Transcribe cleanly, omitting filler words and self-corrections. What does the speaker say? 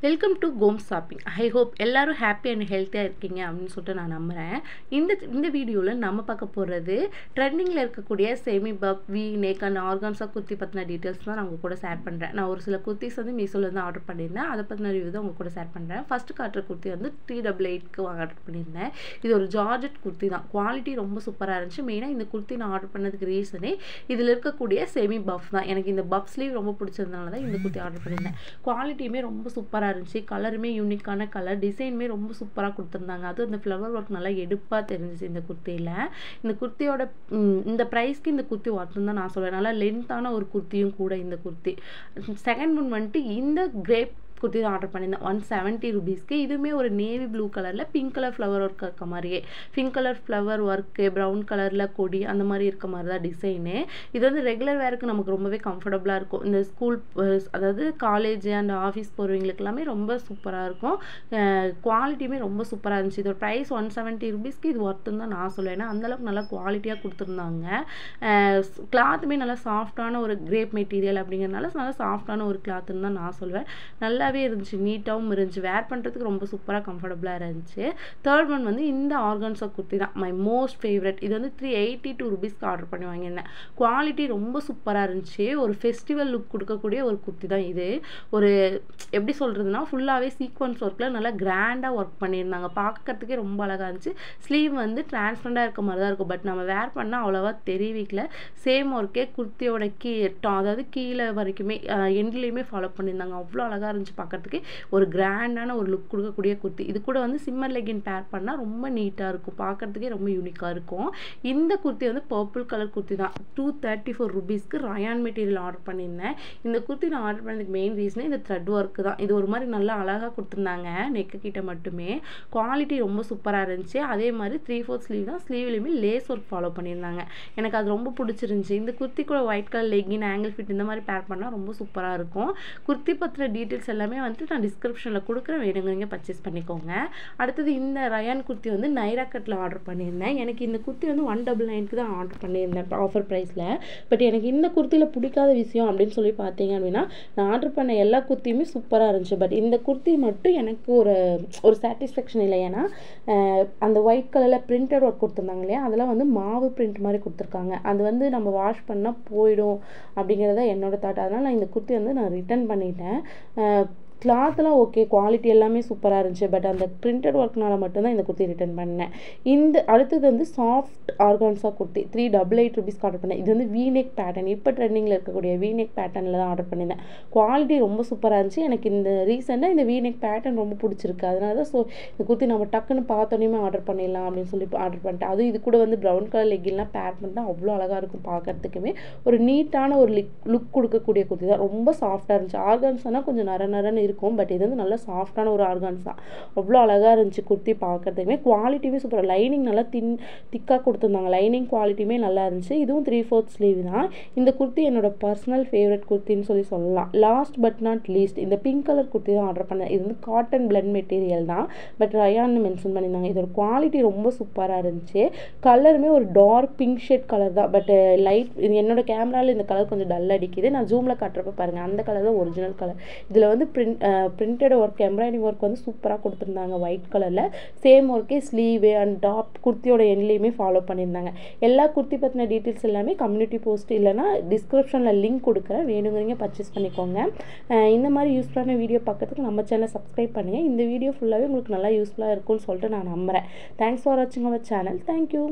Welcome to home shopping. I hope எல்லாரும் happy and ஹெல்த்தியாக இருக்கீங்க அப்படின்னு சொல்லிட்டு நான் நம்புகிறேன். இந்த வீடியோவில் நம்ம பார்க்க போகிறது ட்ரெண்டிங்கில் இருக்கக்கூடிய semi puff V neck and ஆர்கான்ஸாக குர்த்தி பற்றின டீட்டெயில்ஸ் தான் நான் உங்கள் கூட ஷேர் பண்ணுறேன். நான் ஒரு சில குர்த்திஸ் வந்து மீஷோலேருந்து ஆர்டர் பண்ணியிருந்தேன். அதை பற்றின ரிவ்யூ தான் உங்கள் கூட ஷேர் பண்ணுறேன். ஃபஸ்ட்டு காட்டுற குர்த்தி வந்து 388க்கு ஆர்டர் பண்ணியிருந்தேன். இது ஒரு ஜார்ஜெட் குர்த்தி தான். குவாலிட்டி ரொம்ப சூப்பராக இருந்துச்சு. மெயினாக இந்த குர்த்தி நான் ஆர்டர் பண்ணதுக்கு ரீசனே இதில் இருக்கக்கூடிய செமி பஃப் தான். எனக்கு இந்த பஃப் ஸ்லீவ் ரொம்ப பிடிச்சதுனால தான் இந்த குர்த்தி ஆர்டர் பண்ணியிருந்தேன். குவாலிட்டியுமே ரொம்ப சூப்பராக இருந்துச்சு. கலருமே யூனிக்கான கலர், டிசைனுமே ரொம்ப சூப்பராக கொடுத்துருந்தாங்க. அதுவும் இந்த ஃப்ளவர் ஒர்க் நல்லா எடுப்பாக தெரிஞ்சிச்சு இந்த குர்த்தியில். இந்த குர்த்தியோட இந்த ப்ரைஸ்க்கு இந்த குர்த்தி ஒர்த்துன்னு தான் நான் சொல்லுவேன். நல்லா லென்த்தான ஒரு குர்த்தியும் கூட இந்த குர்த்தி. செகண்ட் ஒன் வந்துட்டு இந்த கிரேப் குர்த்தி தான் ஆர்டர் பண்ணியிருந்தேன் 170 ருபீஸ்க்கு. இதுவுமே ஒரு நேவி ப்ளூ கலரில் பிங்க் கலர் ஃப்ளவர் ஒர்க் இருக்க மாதிரியே, pink colour flower work, brown கலரில் கொடி அந்த மாதிரி இருக்க மாதிரி தான் டிசைனு. இது வந்து ரெகுலர் வேருக்கு நமக்கு ரொம்பவே கம்ஃபர்டபுளாக இருக்கும். இந்த ஸ்கூல் அதாவது காலேஜ் அண்ட் ஆஃபீஸ் போகிறவங்களுக்கு எல்லாமே ரொம்ப சூப்பராக இருக்கும். குவாலிட்டியுமே ரொம்ப சூப்பராக இருந்துச்சு. இதோட ப்ரைஸ் 170 ருபீஸ்க்கு இது ஒர்த்துன்னு தான் நான் சொல்லுவேன். ஏன்னா அந்தளவுக்கு நல்லா குவாலிட்டியாக கொடுத்துருந்தாங்க. கிளாத்துமே நல்லா சாஃப்டான ஒரு கிரேப் மெட்டீரியல் அப்படிங்கிறதுனால நல்லா சாஃப்டான ஒரு கிளாத்துன்னு தான் நான் சொல்லுவேன். நல்லா இருந்துச்சு, நீட்டாகவும் இருந்துச்சு. வேர் பண்ணுறதுக்கு ரொம்ப சூப்பராக கம்ஃபர்டபுளாக இருந்துச்சு. தேர்ட் ஒன் வந்து இந்த ஆர்கான்ஸா குர்த்தி தான் மை மோஸ்ட் ஃபேவரட். இது வந்து 382 ருபீஸ்க்கு ஆர்டர் பண்ணி வாங்கியிருந்தேன். குவாலிட்டி ரொம்ப சூப்பராக இருந்துச்சு. ஒரு ஃபெஸ்டிவல் லுக் கொடுக்கக்கூடிய ஒரு குர்த்தி தான் இது. ஒரு எப்படி சொல்கிறதுனா ஃபுல்லாகவே சீக்வன்ஸ் ஒர்க்கில் நல்லா கிராண்டாக ஒர்க் பண்ணியிருந்தாங்க. பார்க்கறதுக்கே ரொம்ப அழகாக இருந்துச்சு. ஸ்லீவ் வந்து டிரான்ஸ்பரண்டாக இருக்க மாதிரி தான் இருக்கும். பட் நம்ம வேர் பண்ணால் அவ்வளோவா தெரிவிக்கல. சேம் ஒர்க்கே குர்த்தியோட அதாவது கீழே வரைக்குமே எண்ட்லேயுமே ஃபாலோ பண்ணியிருந்தாங்க. அவ்வளோ அழகாக இருந்துச்சு. பார்க்கறதுக்கு ஒரு கிராண்டான ஒரு லுக் கொடுக்கக்கூடிய குர்த்தி. இது கூட வந்து சிம்மர் லெகின் பேர் பண்ணால் ரொம்ப நீட்டாக இருக்கும். பார்க்கறதுக்கே ரொம்ப யூனிக்காக இருக்கும். இந்த குர்த்தி வந்து பர்பிள் கலர் குர்த்தி தான். 234 ருபீஸ்க்கு ரயான் மெட்டீரியல் ஆர்டர் பண்ணியிருந்தேன். இந்த குர்த்தி நான் ஆர்டர் பண்ணதுக்கு மெயின் ரீசனே இந்த த்ரெட் ஒர்க்கு தான். இது ஒரு மாதிரி நல்லா அழகாக கொடுத்துருந்தாங்க நெக்கு கிட்ட மட்டுமே. குவாலிட்டி ரொம்ப சூப்பராக இருந்துச்சு. அதே மாதிரி 3/4 ஸ்லீவ் தான். ஸ்லீவ்லையுமே லேஸ் ஒர்க் ஃபாலோ பண்ணியிருந்தாங்க. எனக்கு அது ரொம்ப பிடிச்சிருந்துச்சி. இந்த குர்த்தி கூட white colour legging angle fit இந்த மாதிரி பேர் பண்ணால் ரொம்ப சூப்பராக இருக்கும். குர்த்தி பற்றின டீட்டெயில்ஸ் எல்லாமே வந்து நான் டிஸ்கிரிப்ஷனில் கொடுக்குறேன், வேணுங்க பர்ச்சேஸ் பண்ணிக்கோங்க. அடுத்தது இந்த ரயான் குர்த்தி வந்து நைரா கட்டில் ஆர்டர் பண்ணியிருந்தேன். எனக்கு இந்த குர்த்தி வந்து 199க்கு தான் ஆர்டர் பண்ணியிருந்தேன் ஆஃபர் ப்ரைஸில். பட் எனக்கு இந்த குர்த்தியில் பிடிக்காத விஷயம் அப்படின்னு சொல்லி பார்த்தீங்க அப்படின்னா, நான் ஆர்டர் பண்ண எல்லா குர்த்தியுமே சூப்பராக இருந்துச்சு. பட் இந்த குர்த்தி மட்டும் எனக்கு ஒரு சாட்டிஸ்ஃபேக்ஷன் இல்லை. ஏன்னா அந்த ஒயிட் கலரில் பிரிண்டட் ஒர்க் கொடுத்துருந்தாங்க இல்லையா, அதெல்லாம் வந்து மாவு பிரிண்ட் மாதிரி கொடுத்துருக்காங்க. அது வந்து நம்ம வாஷ் பண்ணால் போயிடும் அப்படிங்கிறத என்னோட தாட். அதனால் நான் இந்த குர்த்தி வந்து நான் ரிட்டர்ன் பண்ணிட்டேன். கிளாத்லாம் ஓகே, குவாலிட்டி எல்லாமே சூப்பராக இருந்துச்சு. பட் அந்த பிரிண்டட் ஒர்க்னால மட்டும்தான் இந்த குர்த்தி ரிட்டர்ன் பண்ணேன். இந்த அடுத்தது வந்து சாஃப்ட் ஆர்கான்ஸா குர்த்தி 388 ருபீஸ்க்கு ஆர்டர் பண்ணேன். இது வந்து வீநெக் பேட்டர்ன், இப்போ ட்ரெண்டிங்கில் இருக்கக்கூடிய வீநெக் பேட்டர்னில் தான் ஆர்டர் பண்ணியிருந்தேன். குவாலிட்டி ரொம்ப சூப்பராக இருந்துச்சு. எனக்கு இந்த ரீசெண்டாக இந்த வீநெக் பேட்டர்ன் ரொம்ப பிடிச்சிருக்கு. அதனால தான் இந்த குர்த்தி நம்ம டக்குன்னு பார்த்தோன்னே ஆர்டர் பண்ணிடலாம் அப்படின்னு சொல்லி ஆர்டர் பண்ணிட்டேன். அதுவும் இது கூட வந்து ப்ரௌன் கலர் லெகின்லாம் பேர் பண்ணிட்டா அவ்வளோ அழகாக இருக்கும். பார்க்கறதுக்குமே ஒரு நீட்டான ஒரு லுக் கொடுக்கக்கூடிய குர்த்தி தான். ரொம்ப சாஃப்டாக இருந்துச்சு. ஆர்கான்ஸானா கொஞ்சம் நரன்னு இருக்கும். பட் இது வந்து நல்ல சாஃப்டான ஒரு ஆர்கான்ஸ் தான். அவ்வளோ அழகாக இருந்துச்சு குர்த்தி பார்க்கறதுக்குமே. குவாலிட்டியுமே சூப்பராக, லைனிங் நல்லா திக்காக கொடுத்துருந்தாங்க. லைனிங் குவாலிட்டியுமே நல்லா இருந்துச்சு. இதுவும் 3/4 ஸ்லீவ் தான். இந்த குர்த்தி என்னோட பர்சனல் ஃபேவரட் குர்த்தின்னு சொல்லலாம். லாஸ்ட் பட் நாட் லீஸ்ட் இந்த பிங்க் கலர் குர்த்தி தான் ஆர்டர் பண்ணேன். இது வந்து காட்டன் பிளண்ட் மெட்டீரியல் தான். பட் ரயான்னு மென்ஷன் பண்ணியிருந்தாங்க. இதோட குவாலிட்டி ரொம்ப சூப்பராக இருந்துச்சு. கலருமே ஒரு டார்க் பிங்க் ஷேட் கலர் தான். பட் லைட் என்னோட கேமராவில் இந்த கலர் கொஞ்சம் டல் அடிக்குது. நான் ஜூமில் காட்டுறப்ப பாருங்கள், அந்த கலர் தான் ஒரிஜினல் கலர். இதில் வந்து பிரிண்டட் ஒர்க், எம்ப்ராய்டிங் ஒர்க் வந்து சூப்பராக கொடுத்துருந்தாங்க ஒயிட் கலரில். சேம் ஒர்க்கே ஸ்லீவு அண்ட் டாப் குர்த்தியோட எண்ட்லேயுமே ஃபாலோ பண்ணியிருந்தாங்க. எல்லா குர்த்தி பற்றின டீட்டெயில்ஸ் எல்லாமே கம்யூனிட்டி போஸ்ட் இல்லைனா டிஸ்கிரிப்ஷனில் லிங்க் கொடுக்குறேன், வேணுங்கிறீங்க பர்ச்சேஸ் பண்ணிக்கோங்க. இந்த மாதிரி யூஸ்ஃபுல்லான வீடியோ பார்க்கறதுக்கு நம்ம சேனலை சப்ஸ்கிரைப் பண்ணுங்கள். இந்த வீடியோ ஃபுல்லாகவே உங்களுக்கு நல்லா யூஸ்ஃபுல்லாக இருக்கும்னு சொல்லிட்டு நான் நம்புகிறேன். தேங்க்ஸ் ஃபார் வாட்சிங் அவர் சேனல். தேங்க்யூ.